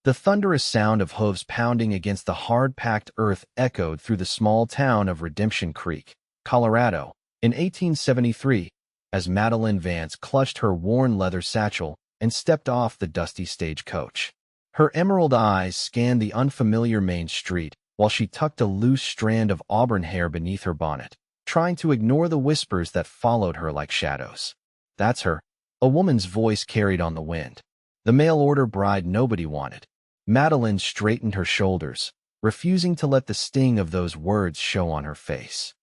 The thunderous sound of hooves pounding against the hard-packed earth echoed through the small town of Redemption Creek, Colorado, in 1873, as Madeline Vance clutched her worn leather satchel and stepped off the dusty stagecoach. Her emerald eyes scanned the unfamiliar main street while she tucked a loose strand of auburn hair beneath her bonnet, trying to ignore the whispers that followed her like shadows. "That's her," a woman's voice carried on the wind. "The mail-order bride nobody wanted." Madeline straightened her shoulders, refusing to let the sting of those words show on her face.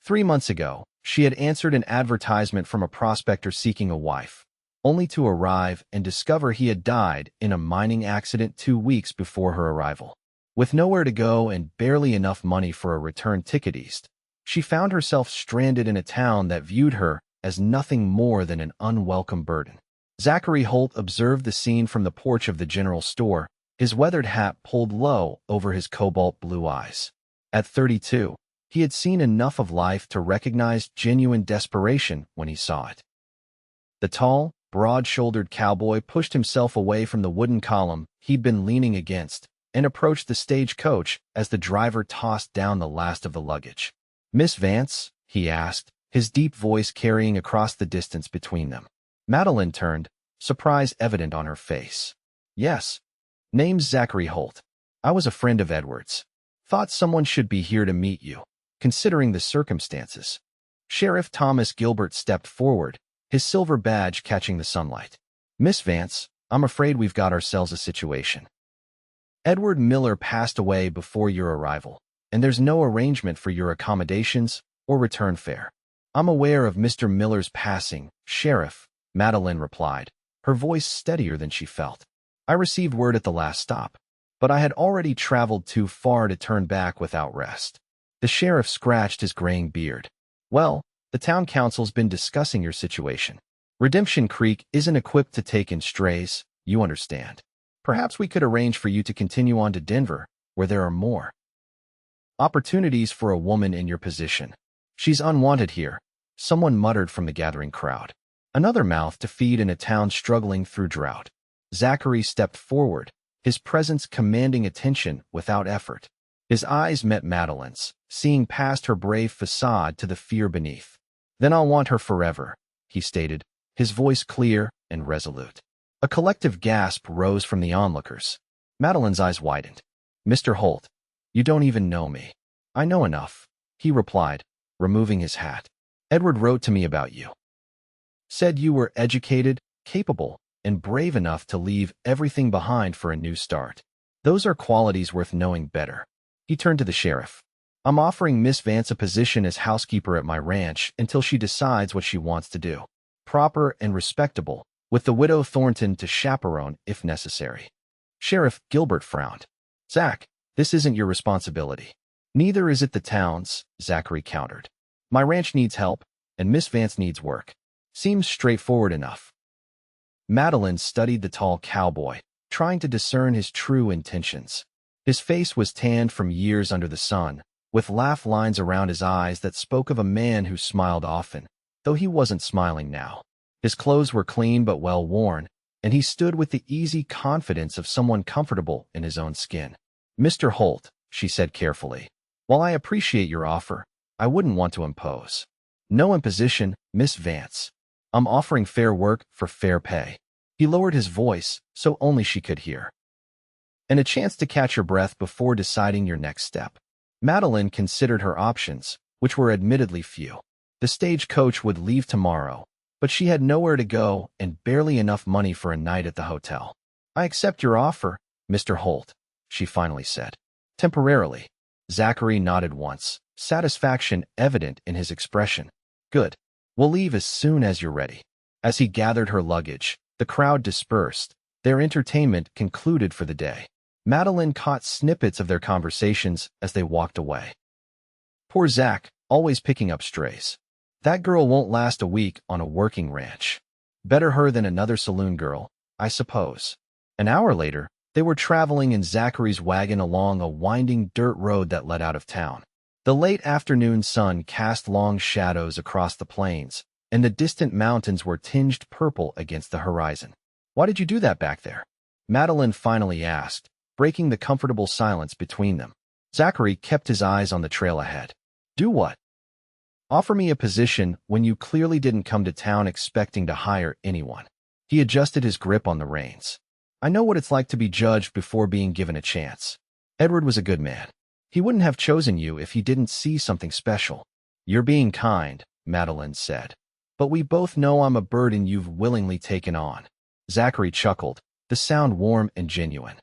3 months ago, she had answered an advertisement from a prospector seeking a wife, only to arrive and discover he had died in a mining accident 2 weeks before her arrival. With nowhere to go and barely enough money for a return ticket east, she found herself stranded in a town that viewed her as nothing more than an unwelcome burden. Zachary Holt observed the scene from the porch of the general store, his weathered hat pulled low over his cobalt blue eyes. At 32, he had seen enough of life to recognize genuine desperation when he saw it. The tall, broad-shouldered cowboy pushed himself away from the wooden column he'd been leaning against and approached the stagecoach as the driver tossed down the last of the luggage. "Miss Vance?" he asked, his deep voice carrying across the distance between them. Madeline turned, surprise evident on her face. "Yes. Name's Zachary Holt. I was a friend of Edward's. Thought someone should be here to meet you, considering the circumstances." Sheriff Thomas Gilbert stepped forward, his silver badge catching the sunlight. "Miss Vance, I'm afraid we've got ourselves a situation. Edward Miller passed away before your arrival, and there's no arrangement for your accommodations or return fare." "I'm aware of Mr. Miller's passing, Sheriff," Madeline replied, her voice steadier than she felt. "I received word at the last stop, but I had already traveled too far to turn back without rest." The sheriff scratched his graying beard. "Well, the town council's been discussing your situation. Redemption Creek isn't equipped to take in strays, you understand. Perhaps we could arrange for you to continue on to Denver, where there are more opportunities for a woman in your position. She's unwanted here," someone muttered from the gathering crowd. Another mouth to feed in a town struggling through drought. Zachary stepped forward, his presence commanding attention without effort. His eyes met Madeline's, seeing past her brave facade to the fear beneath. "Then I'll want her forever," he stated, his voice clear and resolute. A collective gasp rose from the onlookers. Madeline's eyes widened. "Mr. Holt, you don't even know me." "I know enough," he replied, removing his hat. "Edward wrote to me about you. Said you were educated, capable, and brave enough to leave everything behind for a new start. Those are qualities worth knowing better." He turned to the sheriff. "I'm offering Miss Vance a position as housekeeper at my ranch until she decides what she wants to do. Proper and respectable, with the widow Thornton to chaperone if necessary." Sheriff Gilbert frowned. "Zach, this isn't your responsibility." "Neither is it the town's," Zachary countered. "My ranch needs help, and Miss Vance needs work. Seems straightforward enough." Madeline studied the tall cowboy, trying to discern his true intentions. His face was tanned from years under the sun, with laugh lines around his eyes that spoke of a man who smiled often, though he wasn't smiling now. His clothes were clean but well worn, and he stood with the easy confidence of someone comfortable in his own skin. "Mr. Holt," she said carefully, "while I appreciate your offer, I wouldn't want to impose." "No imposition, Miss Vance. I'm offering fair work for fair pay." He lowered his voice so only she could hear. "And a chance to catch your breath before deciding your next step." Madeline considered her options, which were admittedly few. The stagecoach would leave tomorrow, but she had nowhere to go and barely enough money for a night at the hotel. "I accept your offer, Mr. Holt," she finally said. "Temporarily." Zachary nodded once, satisfaction evident in his expression. "Good. We'll leave as soon as you're ready." As he gathered her luggage, the crowd dispersed, their entertainment concluded for the day. Madeline caught snippets of their conversations as they walked away. "Poor Zach, always picking up strays. That girl won't last a week on a working ranch. Better her than another saloon girl, I suppose." An hour later, they were traveling in Zachary's wagon along a winding dirt road that led out of town. The late afternoon sun cast long shadows across the plains, and the distant mountains were tinged purple against the horizon. "Why did you do that back there?" Madeline finally asked, breaking the comfortable silence between them. Zachary kept his eyes on the trail ahead. Do what? Offer me a position when you clearly didn't come to town expecting to hire anyone. He adjusted his grip on the reins. I know what it's like to be judged before being given a chance. Edward was a good man. He wouldn't have chosen you if he didn't see something special. You're being kind, Madeline said. But we both know I'm a burden you've willingly taken on. Zachary chuckled, the sound warm and genuine.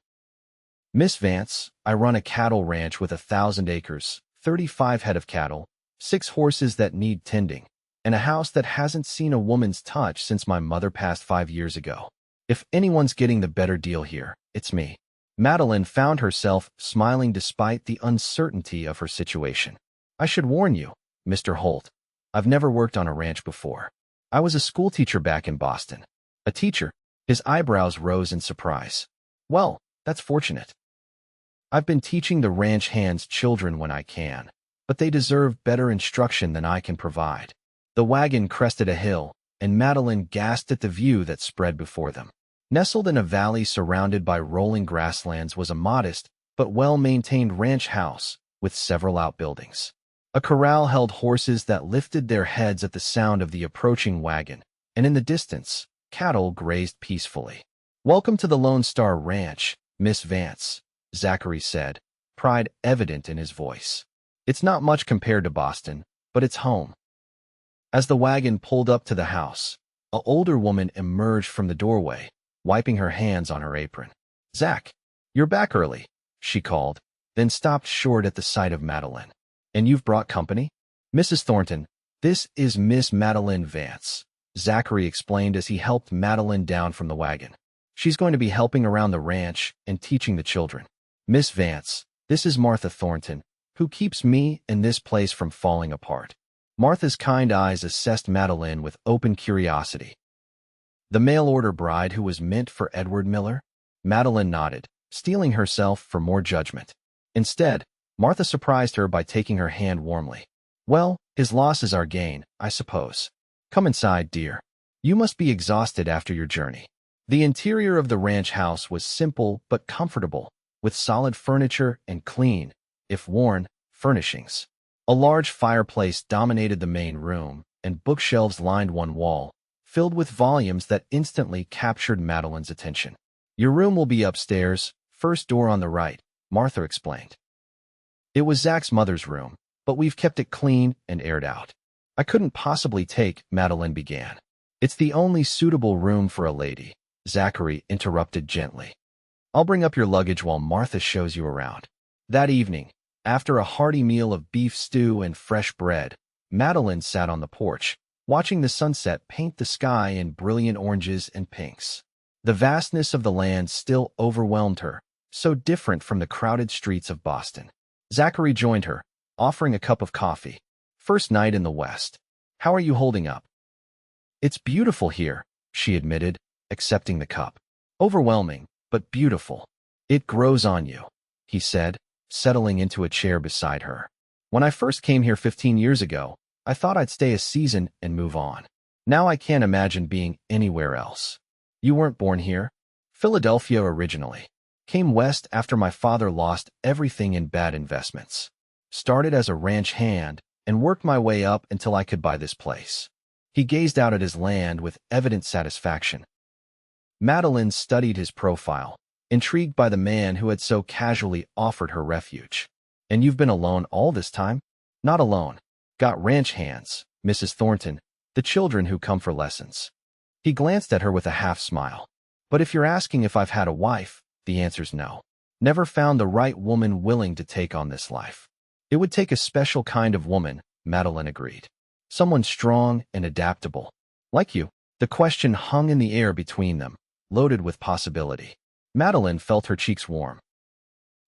Miss Vance, I run a cattle ranch with 1,000 acres, 35 head of cattle, 6 horses that need tending, and a house that hasn't seen a woman's touch since my mother passed 5 years ago. If anyone's getting the better deal here, it's me. Madeline found herself smiling despite the uncertainty of her situation. I should warn you, Mr. Holt, I've never worked on a ranch before. I was a schoolteacher back in Boston. A teacher? His eyebrows rose in surprise. Well, that's fortunate. I've been teaching the ranch hands children when I can, but they deserve better instruction than I can provide. The wagon crested a hill, and Madeline gasped at the view that spread before them. Nestled in a valley surrounded by rolling grasslands was a modest but well-maintained ranch house with several outbuildings. A corral held horses that lifted their heads at the sound of the approaching wagon, and in the distance, cattle grazed peacefully. Welcome to the Lone Star Ranch, Miss Vance, Zachary said, pride evident in his voice. It's not much compared to Boston, but it's home. As the wagon pulled up to the house, an older woman emerged from the doorway, wiping her hands on her apron. Zach, you're back early, she called, then stopped short at the sight of Madeline. And you've brought company? Mrs. Thornton, this is Miss Madeline Vance, Zachary explained as he helped Madeline down from the wagon. She's going to be helping around the ranch and teaching the children. Miss Vance, this is Martha Thornton, who keeps me and this place from falling apart. Martha's kind eyes assessed Madeline with open curiosity. The mail-order bride who was meant for Edward Miller? Madeline nodded, steeling herself for more judgment. Instead, Martha surprised her by taking her hand warmly. Well, his loss is our gain, I suppose. Come inside, dear. You must be exhausted after your journey. The interior of the ranch house was simple but comfortable, with solid furniture and clean, if worn, furnishings. A large fireplace dominated the main room, and bookshelves lined one wall, filled with volumes that instantly captured Madeline's attention. Your room will be upstairs, first door on the right, Martha explained. It was Zach's mother's room, but we've kept it clean and aired out. I couldn't possibly take, Madeline began. It's the only suitable room for a lady, Zachary interrupted gently. I'll bring up your luggage while Martha shows you around. That evening, after a hearty meal of beef stew and fresh bread, Madeline sat on the porch, watching the sunset paint the sky in brilliant oranges and pinks. The vastness of the land still overwhelmed her, so different from the crowded streets of Boston. Zachary joined her, offering a cup of coffee. First night in the West. How are you holding up? It's beautiful here, she admitted, accepting the cup. Overwhelming, but beautiful. It grows on you, he said, settling into a chair beside her. When I first came here 15 years ago, I thought I'd stay a season and move on. Now I can't imagine being anywhere else. You weren't born here? Philadelphia originally. Came west after my father lost everything in bad investments. Started as a ranch hand and worked my way up until I could buy this place. He gazed out at his land with evident satisfaction. Madeline studied his profile, intrigued by the man who had so casually offered her refuge. And you've been alone all this time? Not alone. Got ranch hands, Mrs. Thornton, the children who come for lessons. He glanced at her with a half-smile. But if you're asking if I've had a wife, the answer's no. Never found the right woman willing to take on this life. It would take a special kind of woman, Madeline agreed. Someone strong and adaptable. Like you. The question hung in the air between them, loaded with possibility. Madeline felt her cheeks warm.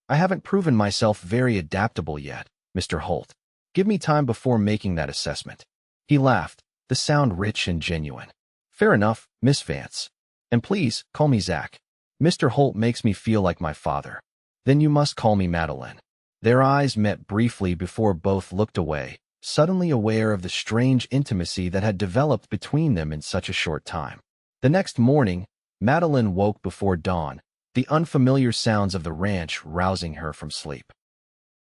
I haven't proven myself very adaptable yet, Mr. Holt. Give me time before making that assessment. He laughed, the sound rich and genuine. Fair enough, Miss Vance. And please, call me Zach. Mr. Holt makes me feel like my father. Then you must call me Madeline. Their eyes met briefly before both looked away, suddenly aware of the strange intimacy that had developed between them in such a short time. The next morning, Madeline woke before dawn, the unfamiliar sounds of the ranch rousing her from sleep.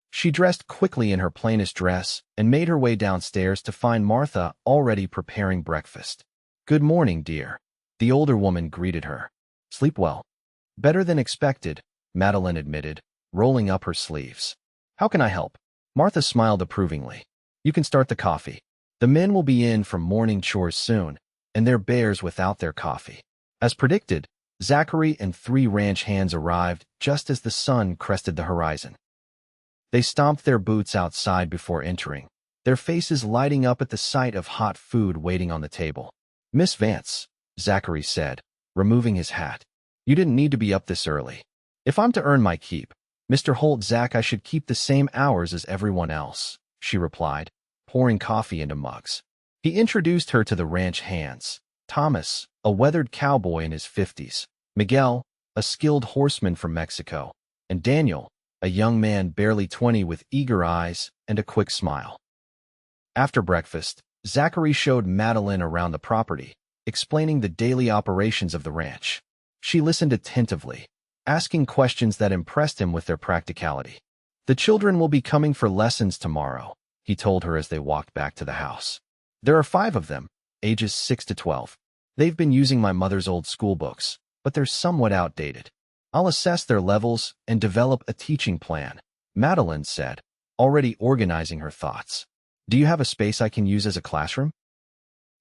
She dressed quickly in her plainest dress and made her way downstairs to find Martha already preparing breakfast. "Good morning, dear," the older woman greeted her. "Sleep well?" "Better than expected," Madeline admitted, rolling up her sleeves. "How can I help?" Martha smiled approvingly. "You can start the coffee. The men will be in from morning chores soon, and they're bears without their coffee." As predicted, Zachary and 3 ranch hands arrived just as the sun crested the horizon. They stomped their boots outside before entering, their faces lighting up at the sight of hot food waiting on the table. "Miss Vance," Zachary said, removing his hat. "You didn't need to be up this early. If I'm to earn my keep, Mr. Holt, Zach, I should keep the same hours as everyone else," she replied, pouring coffee into mugs. He introduced her to the ranch hands: Thomas, a weathered cowboy in his 50s, Miguel, a skilled horseman from Mexico, and Daniel, a young man barely 20 with eager eyes and a quick smile. After breakfast, Zachary showed Madeline around the property, explaining the daily operations of the ranch. She listened attentively, asking questions that impressed him with their practicality. "The children will be coming for lessons tomorrow," he told her as they walked back to the house. "There are 5 of them, ages 6 to 12. They've been using my mother's old school books, but they're somewhat outdated. I'll assess their levels and develop a teaching plan," Madeline said, already organizing her thoughts. "Do you have a space I can use as a classroom?"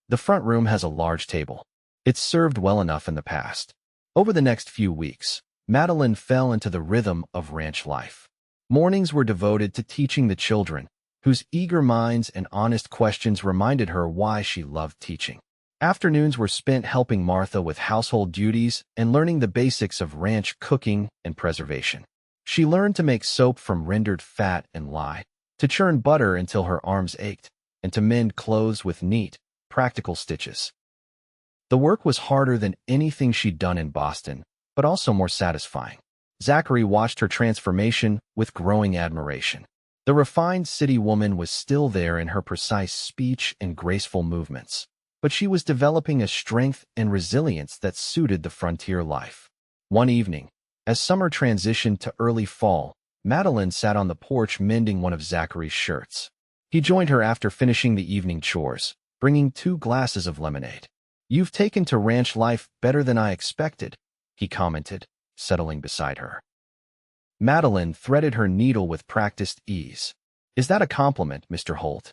"The front room has a large table. It's served well enough in the past." Over the next few weeks, Madeline fell into the rhythm of ranch life. Mornings were devoted to teaching the children, whose eager minds and honest questions reminded her why she loved teaching. Afternoons were spent helping Martha with household duties and learning the basics of ranch cooking and preservation. She learned to make soap from rendered fat and lye, to churn butter until her arms ached, and to mend clothes with neat, practical stitches. The work was harder than anything she'd done in Boston, but also more satisfying. Zachary watched her transformation with growing admiration. The refined city woman was still there in her precise speech and graceful movements, but she was developing a strength and resilience that suited the frontier life. One evening, as summer transitioned to early fall, Madeline sat on the porch mending one of Zachary's shirts. He joined her after finishing the evening chores, bringing 2 glasses of lemonade. "You've taken to ranch life better than I expected," he commented, settling beside her. Madeline threaded her needle with practiced ease. "Is that a compliment, Mr. Holt?"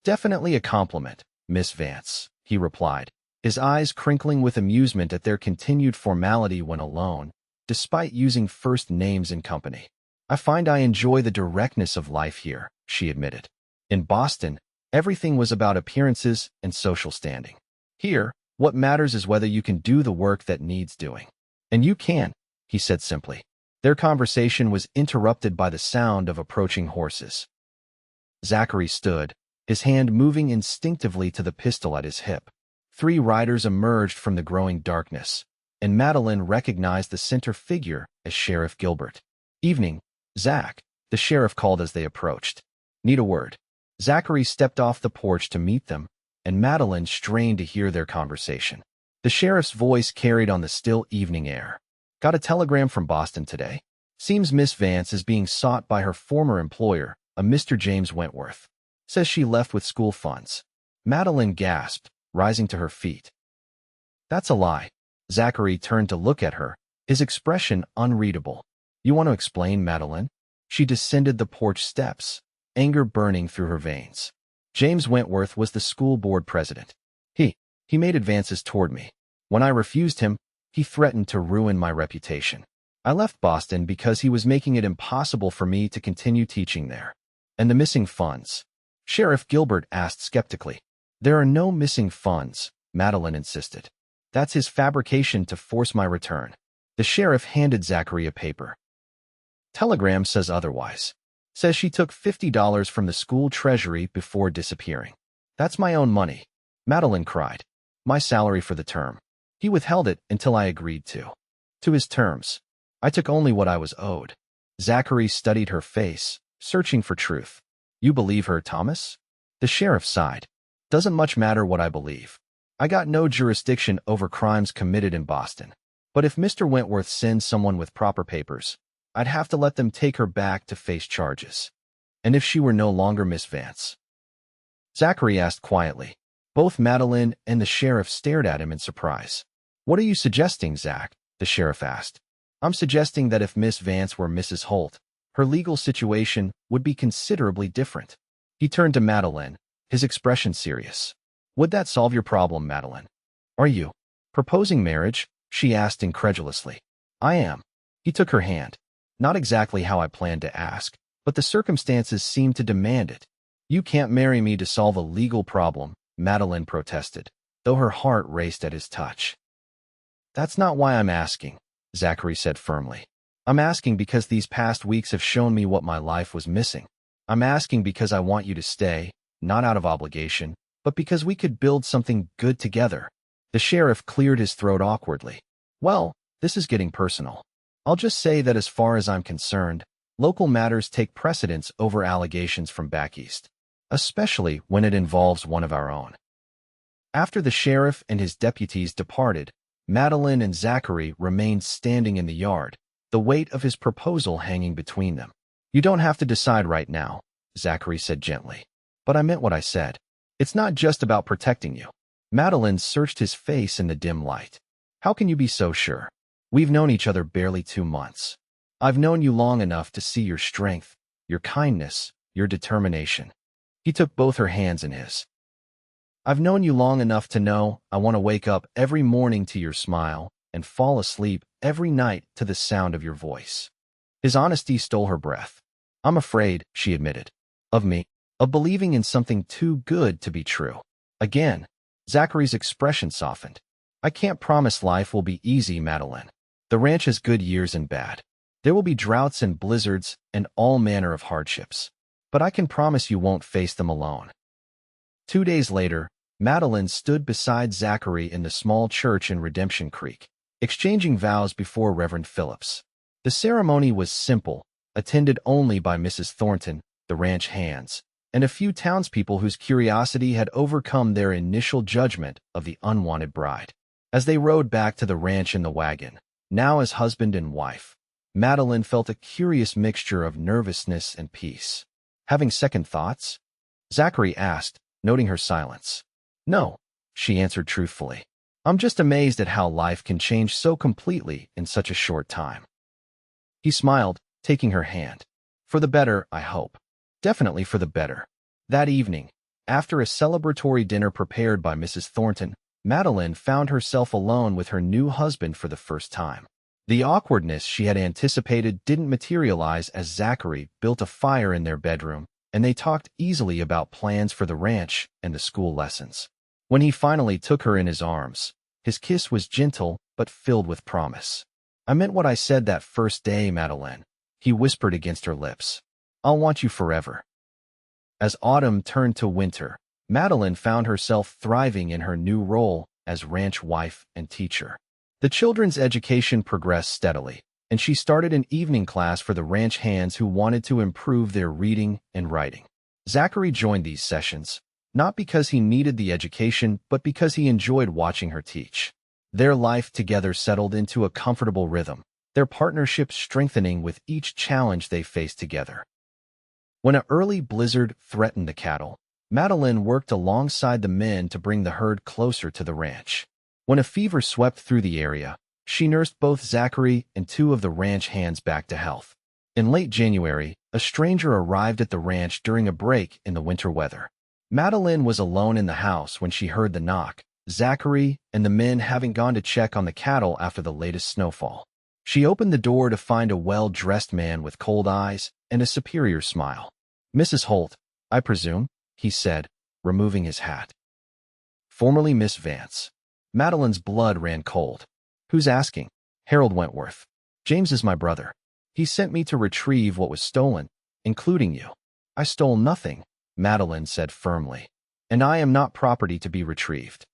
"Definitely a compliment, Miss Vance," he replied, his eyes crinkling with amusement at their continued formality when alone, despite using first names in company. "I find I enjoy the directness of life here," she admitted. In Boston, everything was about appearances and social standing. Here, what matters is whether you can do the work that needs doing. "And you can," he said simply. Their conversation was interrupted by the sound of approaching horses. Zachary stood, his hand moving instinctively to the pistol at his hip. 3 riders emerged from the growing darkness, and Madeline recognized the center figure as Sheriff Gilbert. "Evening, Zach," the sheriff called as they approached. "Need a word." Zachary stepped off the porch to meet them, and Madeline strained to hear their conversation. The sheriff's voice carried on the still evening air. "Got a telegram from Boston today. Seems Miss Vance is being sought by her former employer, a Mr. James Wentworth. Says she left with school funds." Madeline gasped, rising to her feet. "That's a lie." Zachary turned to look at her, his expression unreadable. "You want to explain, Madeline?" She descended the porch steps, anger burning through her veins. "James Wentworth was the school board president. He made advances toward me. When I refused him, he threatened to ruin my reputation. I left Boston because he was making it impossible for me to continue teaching there." "And the missing funds?" Sheriff Gilbert asked skeptically. "There are no missing funds," Madeline insisted. "That's his fabrication to force my return." The sheriff handed Zachary a paper. "Telegram says otherwise. Says she took $50 from the school treasury before disappearing." "That's my own money," Madeline cried. "My salary for the term. He withheld it until I agreed to his terms. I took only what I was owed." Zachary studied her face, searching for truth. "You believe her, Thomas?" The sheriff sighed. "Doesn't much matter what I believe. I got no jurisdiction over crimes committed in Boston. But if Mr. Wentworth sends someone with proper papers, I'd have to let them take her back to face charges. And if she were no longer Miss Vance? Zachary asked quietly. Both Madeline and the sheriff stared at him in surprise. What are you suggesting, Zach? The sheriff asked. I'm suggesting that if Miss Vance were Mrs. Holt, her legal situation would be considerably different. He turned to Madeline, his expression serious. Would that solve your problem, Madeline? Are you proposing marriage? She asked incredulously. I am. He took her hand. Not exactly how I planned to ask, but the circumstances seemed to demand it. You can't marry me to solve a legal problem, Madeline protested, though her heart raced at his touch. That's not why I'm asking, Zachary said firmly. I'm asking because these past weeks have shown me what my life was missing. I'm asking because I want you to stay, not out of obligation, but because we could build something good together. The sheriff cleared his throat awkwardly. Well, this is getting personal. I'll just say that as far as I'm concerned, local matters take precedence over allegations from back east, especially when it involves one of our own. After the sheriff and his deputies departed, Madeline and Zachary remained standing in the yard, the weight of his proposal hanging between them. You don't have to decide right now, Zachary said gently. But I meant what I said. It's not just about protecting you. Madeline searched his face in the dim light. How can you be so sure? We've known each other barely 2 months. I've known you long enough to see your strength, your kindness, your determination. He took both her hands in his. I've known you long enough to know I want to wake up every morning to your smile and fall asleep every night to the sound of your voice. His honesty stole her breath. I'm afraid, she admitted. Of me. Of believing in something too good to be true. Again, Zachary's expression softened. I can't promise life will be easy, Madeline. The ranch has good years and bad. There will be droughts and blizzards and all manner of hardships. But I can promise you won't face them alone. 2 days later, Madeline stood beside Zachary in the small church in Redemption Creek, exchanging vows before Reverend Phillips. The ceremony was simple, attended only by Mrs. Thornton, the ranch hands, and a few townspeople whose curiosity had overcome their initial judgment of the unwanted bride. As they rode back to the ranch in the wagon, now as husband and wife, Madeline felt a curious mixture of nervousness and peace. Having second thoughts? Zachary asked, noting her silence. No, she answered truthfully. I'm just amazed at how life can change so completely in such a short time. He smiled, taking her hand. For the better, I hope. Definitely for the better. That evening, after a celebratory dinner prepared by Mrs. Thornton, Madeline found herself alone with her new husband for the first time. The awkwardness she had anticipated didn't materialize as Zachary built a fire in their bedroom, and they talked easily about plans for the ranch and the school lessons. When he finally took her in his arms, his kiss was gentle but filled with promise. I meant what I said that first day, Madeline, he whispered against her lips. I'll want you forever. As autumn turned to winter, Madeline found herself thriving in her new role as ranch wife and teacher. The children's education progressed steadily, and she started an evening class for the ranch hands who wanted to improve their reading and writing. Zachary joined these sessions, not because he needed the education, but because he enjoyed watching her teach. Their life together settled into a comfortable rhythm, their partnership strengthening with each challenge they faced together. When an early blizzard threatened the cattle, Madeline worked alongside the men to bring the herd closer to the ranch. When a fever swept through the area, she nursed both Zachary and 2 of the ranch hands back to health. In late January, a stranger arrived at the ranch during a break in the winter weather. Madeline was alone in the house when she heard the knock, Zachary and the men having gone to check on the cattle after the latest snowfall. She opened the door to find a well-dressed man with cold eyes and a superior smile. Mrs. Holt, I presume, he said, removing his hat. Formerly Miss Vance. Madeline's blood ran cold. Who's asking? Harold Wentworth. James is my brother. He sent me to retrieve what was stolen, including you. I stole nothing, Madeline said firmly. And I am not property to be retrieved.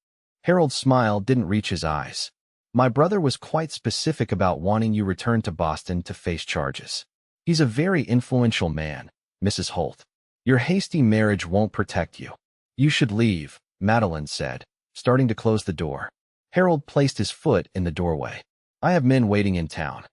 Harold's smile didn't reach his eyes. My brother was quite specific about wanting you returned to Boston to face charges. He's a very influential man, Mrs. Holt. Your hasty marriage won't protect you. You should leave, Madeline said, starting to close the door. Harold placed his foot in the doorway. I have men waiting in town.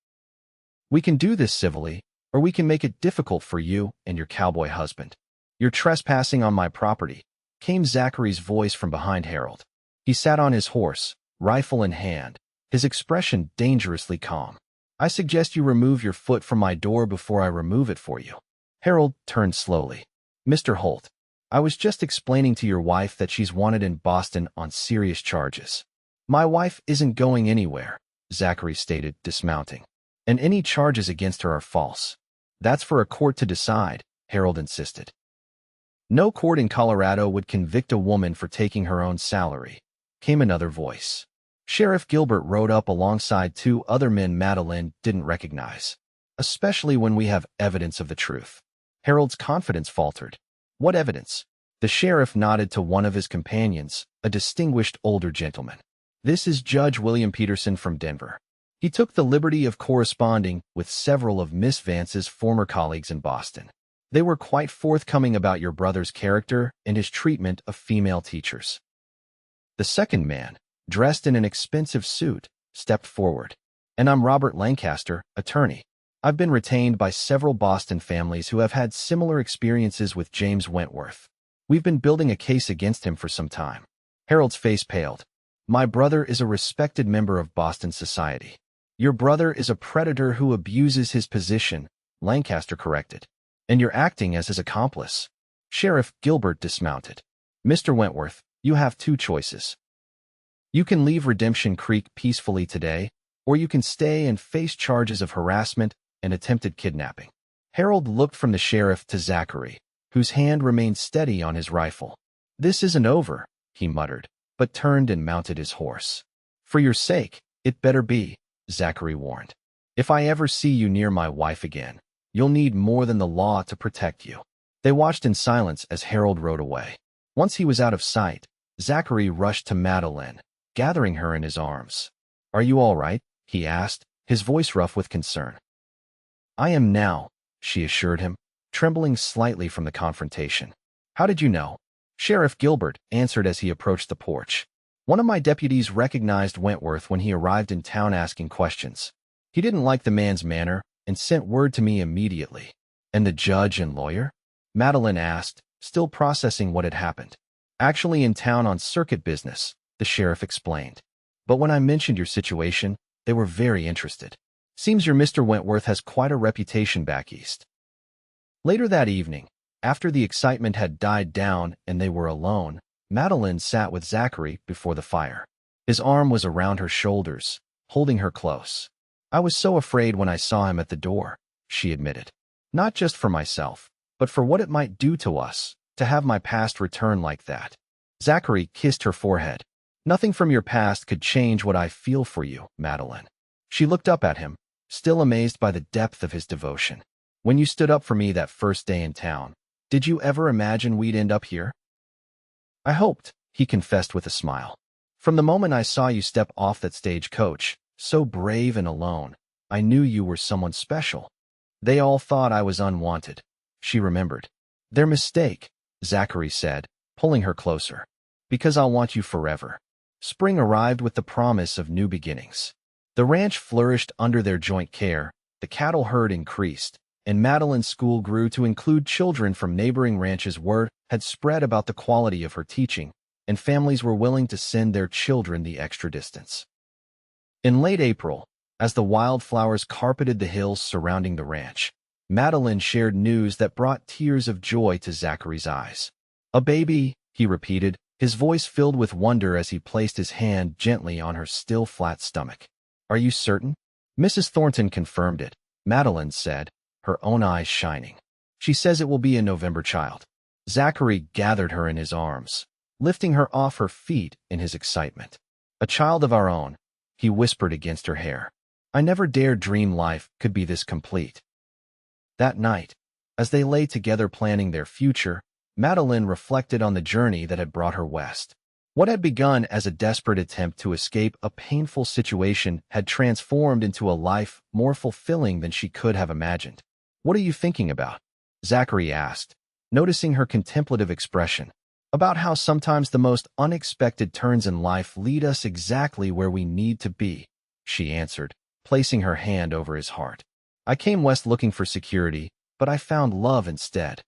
We can do this civilly, or we can make it difficult for you and your cowboy husband. You're trespassing on my property, came Zachary's voice from behind Harold. He sat on his horse, rifle in hand, his expression dangerously calm. I suggest you remove your foot from my door before I remove it for you. Harold turned slowly. Mr. Holt, I was just explaining to your wife that she's wanted in Boston on serious charges. My wife isn't going anywhere, Zachary stated, dismounting. And any charges against her are false. That's for a court to decide, Harold insisted. No court in Colorado would convict a woman for taking her own salary, came another voice. Sheriff Gilbert rode up alongside two other men Madeline didn't recognize, especially when we have evidence of the truth. Harold's confidence faltered. What evidence? The sheriff nodded to one of his companions, a distinguished older gentleman. This is Judge William Peterson from Denver. He took the liberty of corresponding with several of Miss Vance's former colleagues in Boston. They were quite forthcoming about your brother's character and his treatment of female teachers. The second man, dressed in an expensive suit, stepped forward. And I'm Robert Lancaster, attorney. I've been retained by several Boston families who have had similar experiences with James Wentworth. We've been building a case against him for some time. Harold's face paled. My brother is a respected member of Boston society. Your brother is a predator who abuses his position, Lancaster corrected. And you're acting as his accomplice. Sheriff Gilbert dismounted. Mr. Wentworth, you have two choices. You can leave Redemption Creek peacefully today, or you can stay and face charges of harassment and attempted kidnapping. Harold looked from the sheriff to Zachary, whose hand remained steady on his rifle. This isn't over, he muttered, but turned and mounted his horse. For your sake, it better be, Zachary warned. If I ever see you near my wife again, you'll need more than the law to protect you. They watched in silence as Harold rode away. Once he was out of sight, Zachary rushed to Madeline, gathering her in his arms. Are you all right? He asked, his voice rough with concern. I am now, she assured him, trembling slightly from the confrontation. How did you know? Sheriff Gilbert answered as he approached the porch. One of my deputies recognized Wentworth when he arrived in town asking questions. He didn't like the man's manner and sent word to me immediately. And the judge and lawyer? Madeline asked, still processing what had happened. Actually in town on circuit business, the sheriff explained. But when I mentioned your situation, they were very interested. Seems your Mr. Wentworth has quite a reputation back east. Later that evening, after the excitement had died down and they were alone, Madeline sat with Zachary before the fire. His arm was around her shoulders, holding her close. I was so afraid when I saw him at the door, she admitted. Not just for myself, but for what it might do to us, to have my past return like that. Zachary kissed her forehead. Nothing from your past could change what I feel for you, Madeline. She looked up at him, still amazed by the depth of his devotion. When you stood up for me that first day in town, did you ever imagine we'd end up here? I hoped, he confessed with a smile. From the moment I saw you step off that stagecoach, so brave and alone, I knew you were someone special. They all thought I was unwanted, she remembered. Their mistake, Zachary said, pulling her closer. Because I'll want you forever. Spring arrived with the promise of new beginnings. The ranch flourished under their joint care, the cattle herd increased, and Madeline's school grew to include children from neighboring ranches. Word had spread about the quality of her teaching, and families were willing to send their children the extra distance. In late April, as the wildflowers carpeted the hills surrounding the ranch, Madeline shared news that brought tears of joy to Zachary's eyes. A baby, he repeated, his voice filled with wonder as he placed his hand gently on her still flat stomach. Are you certain? Mrs. Thornton confirmed it, Madeline said, her own eyes shining. She says it will be a November child. Zachary gathered her in his arms, lifting her off her feet in his excitement. A child of our own, he whispered against her hair. I never dared dream life could be this complete. That night, as they lay together planning their future, Madeline reflected on the journey that had brought her west. What had begun as a desperate attempt to escape a painful situation had transformed into a life more fulfilling than she could have imagined. What are you thinking about? Zachary asked, noticing her contemplative expression. About how sometimes the most unexpected turns in life lead us exactly where we need to be, she answered, placing her hand over his heart. I came west looking for security, but I found love instead.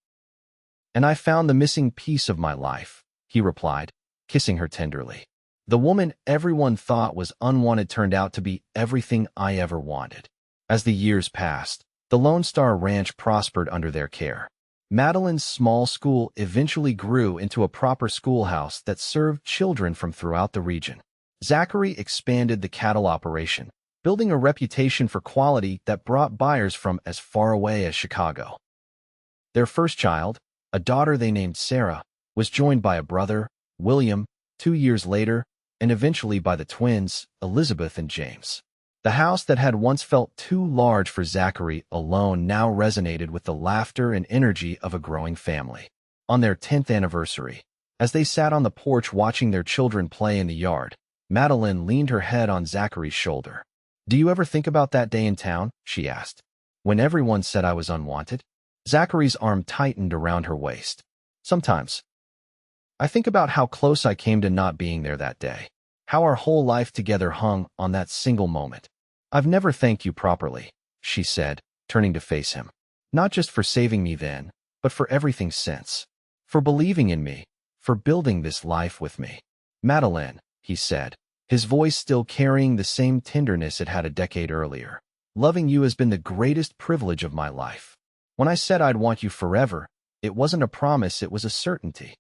And I found the missing piece of my life, he replied, kissing her tenderly. The woman everyone thought was unwanted turned out to be everything I ever wanted. As the years passed, the Lone Star Ranch prospered under their care. Madeline's small school eventually grew into a proper schoolhouse that served children from throughout the region. Zachary expanded the cattle operation, building a reputation for quality that brought buyers from as far away as Chicago. Their first child, a daughter they named Sarah, was joined by a brother, William, 2 years later, and eventually by the twins, Elizabeth and James. The house that had once felt too large for Zachary alone now resonated with the laughter and energy of a growing family. On their 10th anniversary, as they sat on the porch watching their children play in the yard, Madeline leaned her head on Zachary's shoulder. "Do you ever think about that day in town?" she asked. "When everyone said I was unwanted?" Zachary's arm tightened around her waist. "Sometimes. I think about how close I came to not being there that day, how our whole life together hung on that single moment. I've never thanked you properly," she said, turning to face him. "Not just for saving me then, but for everything since. For believing in me, for building this life with me." "Madeline," he said, his voice still carrying the same tenderness it had a decade earlier. "Loving you has been the greatest privilege of my life. When I said I'd want you forever, it wasn't a promise, it was a certainty."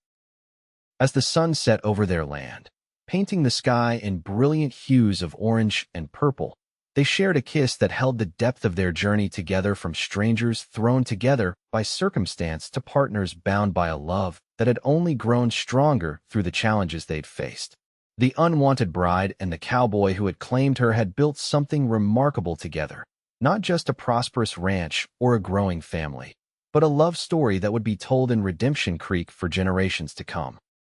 As the sun set over their land, painting the sky in brilliant hues of orange and purple, they shared a kiss that held the depth of their journey together, from strangers thrown together by circumstance to partners bound by a love that had only grown stronger through the challenges they'd faced. The unwanted bride and the cowboy who had claimed her had built something remarkable together, not just a prosperous ranch or a growing family, but a love story that would be told in Redemption Creek for generations to come.